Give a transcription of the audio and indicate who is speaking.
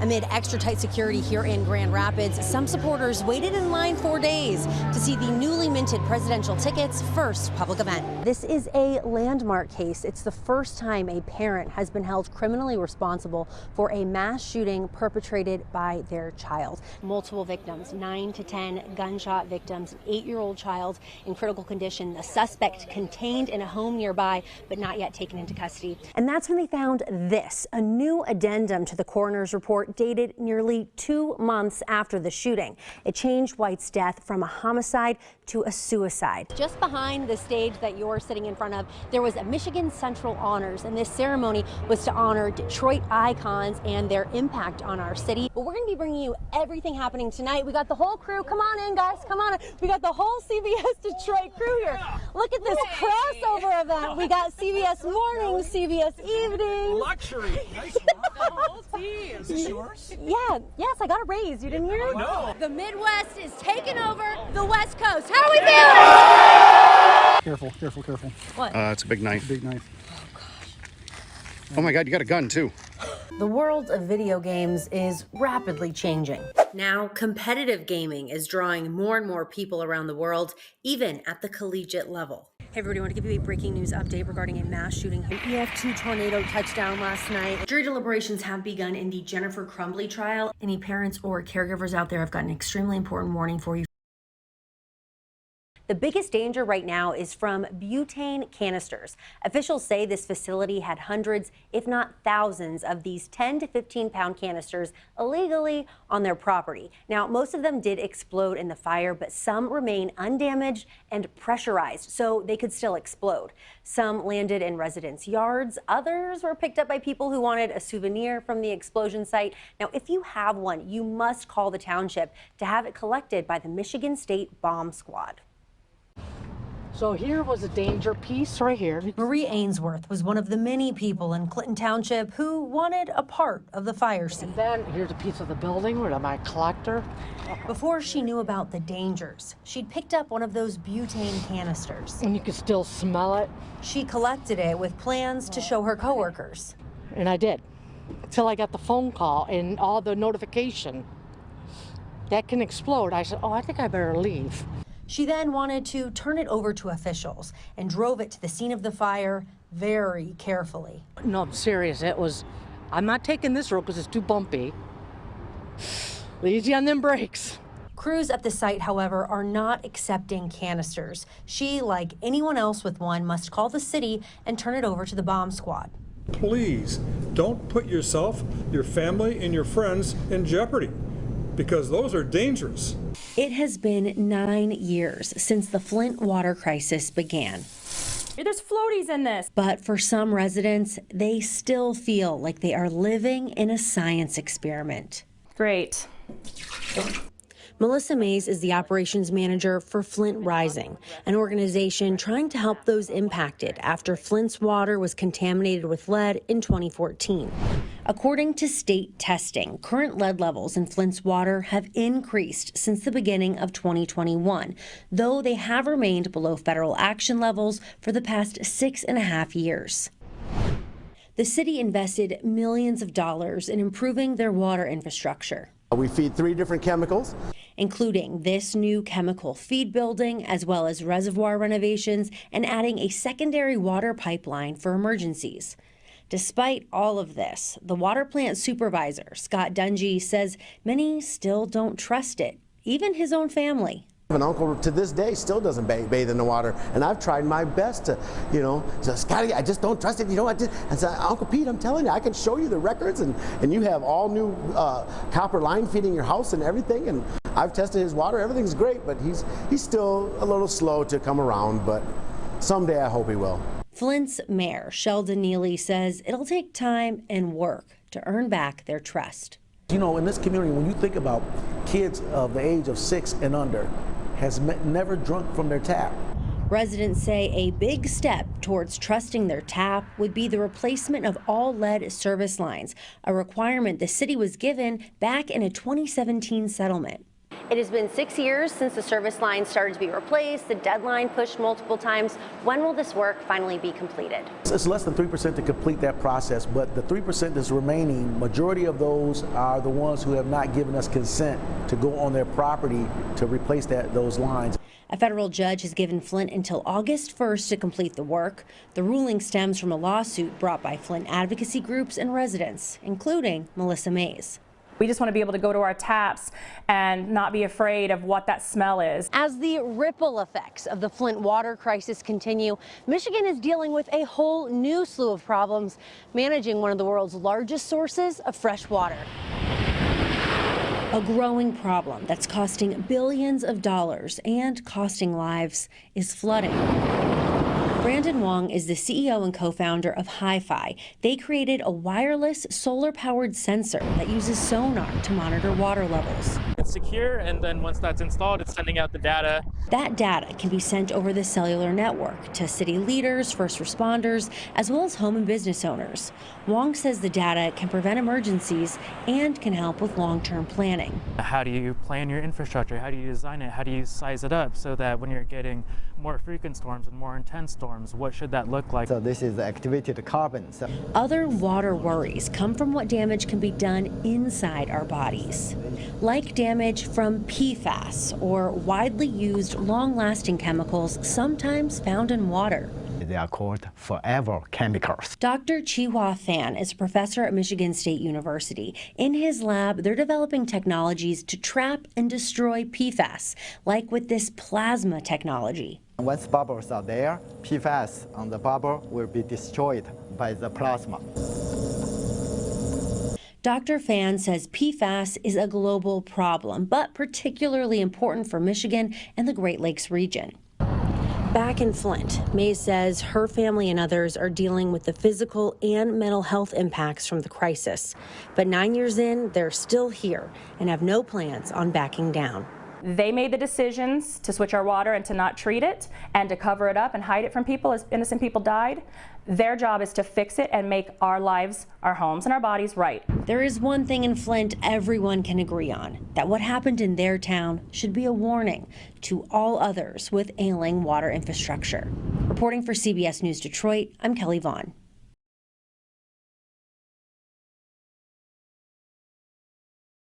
Speaker 1: Amid extra tight security here in Grand Rapids, some supporters waited in line for days to see the newly minted presidential ticket's first public event. This is a landmark case. It's the first time a parent has been held criminally responsible for a mass shooting perpetrated by their child. Multiple victims, 9 to 10 gunshot victims, an 8-year-old child in critical condition, the suspect contained in a home nearby, but not yet taken into custody. And that's when they found this, a new addendum to the coroner's report dated nearly 2 months after the shooting. It changed White's death from a homicide to a suicide. Just behind the stage that you're sitting in front of, there was a Michigan Central Honors, and this ceremony was to honor Detroit icons and their impact on our city. But we're going to be bringing you everything happening tonight. We got the whole crew. Come on in, guys. Come on in. We got the whole CBS Detroit crew here. Look at this crossover event. We got CBS Morning, CBS Evening.
Speaker 2: Luxury. Nice one. The whole team. Is this yours?
Speaker 1: Yeah. Yes, I got a raise. You didn't hear it?
Speaker 2: No.
Speaker 1: The Midwest is taking over the West Coast. How are we feeling?
Speaker 3: Careful, careful, careful.
Speaker 1: What?
Speaker 4: It's a big knife.
Speaker 3: Big knife.
Speaker 4: Oh my God, you got a gun too.
Speaker 1: The world of video games is rapidly changing. Now, competitive gaming is drawing more and more people around the world, even at the collegiate level. Hey everybody, I want to give you a breaking news update regarding a mass shooting. An EF2 tornado touchdown last night. Jury deliberations have begun in the Jennifer Crumbly trial. Any parents or caregivers out there have got an extremely important warning for you. The biggest danger right now is from butane canisters. Officials say this facility had hundreds, if not thousands, of these 10 to 15 pound canisters illegally on their property. Now, most of them did explode in the fire, but some remain undamaged and pressurized, so they could still explode. Some landed in residents' yards. Others were picked up by people who wanted a souvenir from the explosion site. Now, if you have one, you must call the township to have it collected by the Michigan State Bomb Squad.
Speaker 5: So here was a danger piece right here.
Speaker 1: Marie Ainsworth was one of the many people in Clinton Township who wanted a part of the fire scene.
Speaker 5: And then here's a piece of the building where my collector.
Speaker 1: Before she knew about the dangers, she'd picked up one of those butane canisters.
Speaker 5: And you could still smell it.
Speaker 1: She collected it with plans to show her coworkers.
Speaker 5: And I did. Until I got the phone call and all the notification. That can explode. I said, oh, I think I better leave.
Speaker 1: She then wanted to turn it over to officials and drove it to the scene of the fire very carefully.
Speaker 5: No, I'm serious. I'm not taking this road because it's too bumpy. Easy on them brakes.
Speaker 1: Crews at the site, however, are not accepting canisters. She, like anyone else with one, must call the city and turn it over to the bomb squad.
Speaker 6: Please don't put yourself, your family, and your friends in jeopardy, because those are dangerous.
Speaker 1: It has been 9 years since the Flint water crisis began.
Speaker 7: There's floaties in this.
Speaker 1: But for some residents, they still feel like they are living in a science experiment.
Speaker 7: Great.
Speaker 1: Melissa Mays is the operations manager for Flint Rising, an organization trying to help those impacted after Flint's water was contaminated with lead in 2014. According to state testing, current lead levels in Flint's water have increased since the beginning of 2021, though they have remained below federal action levels for the past 6.5 years. The city invested millions of dollars in improving their water infrastructure.
Speaker 8: We feed 3 different chemicals,
Speaker 1: including this new chemical feed building, as well as reservoir renovations and adding a secondary water pipeline for emergencies. Despite all of this, the water plant supervisor, Scott Dungy, says many still don't trust it, even his own family.
Speaker 8: An uncle to this day still doesn't bathe in the water, and I've tried my best to, say, Scotty, I just don't trust it. I said, Uncle Pete, I'm telling you, I can show you the records, and you have all new copper line feeding your house and everything, and I've tested his water. Everything's great, but he's still a little slow to come around, but someday I hope he will.
Speaker 1: Flint's mayor, Sheldon Neely, says it'll take time and work to earn back their trust.
Speaker 9: In this community, when you think about kids of the age of 6 and under, has never drunk from their tap.
Speaker 1: Residents say a big step towards trusting their tap would be the replacement of all lead service lines, a requirement the city was given back in a 2017 settlement. It has been 6 years since the service line started to be replaced, the deadline pushed multiple times. When will this work finally be completed?
Speaker 9: It's less than 3% to complete that process, but the 3% that's remaining, majority of those are the ones who have not given us consent to go on their property to replace those lines.
Speaker 1: A federal judge has given Flint until August 1st to complete the work. The ruling stems from a lawsuit brought by Flint advocacy groups and residents, including Melissa Mays.
Speaker 7: We just want to be able to go to our taps and not be afraid of what that smell is.
Speaker 1: As the ripple effects of the Flint water crisis continue, Michigan is dealing with a whole new slew of problems, managing one of the world's largest sources of fresh water. A growing problem that's costing billions of dollars and costing lives is flooding. Vaughen is the CEO and co-founder of Hi-Fi. They created a wireless solar-powered sensor that uses sonar to monitor water levels.
Speaker 3: It's secure, and then once that's installed, it's sending out the data.
Speaker 1: That data can be sent over the cellular network to city leaders, first responders, as well as home and business owners. Vaughen says the data can prevent emergencies and can help with long-term planning.
Speaker 3: How do you plan your infrastructure? How do you design it? How do you size it up so that when you're getting more frequent storms and more intense storms, what should that look like?
Speaker 10: So this is activated carbon.
Speaker 1: Other water worries come from what damage can be done inside our bodies, like damage from PFAS, or widely used long-lasting chemicals sometimes found in water.
Speaker 10: They are called forever chemicals.
Speaker 1: Dr. Vaughen is a professor at Michigan State University. In his lab, they're developing technologies to trap and destroy PFAS, like with this plasma technology.
Speaker 10: Once bubbles are there, PFAS on the bubble will be destroyed by the plasma.
Speaker 1: Dr. Vaughen says PFAS is a global problem, but particularly important for Michigan and the Great Lakes region. Back in Flint, Mays says her family and others are dealing with the physical and mental health impacts from the crisis. But 9 years in, they're still here and have no plans on backing down.
Speaker 7: They made the decisions to switch our water and to not treat it and to cover it up and hide it from people as innocent people died. Their job is to fix it and make our lives, our homes, and our bodies right.
Speaker 1: There is one thing in Flint everyone can agree on, that what happened in their town should be a warning to all others with ailing water infrastructure. Reporting for CBS News Detroit, I'm Kelly Vaughen.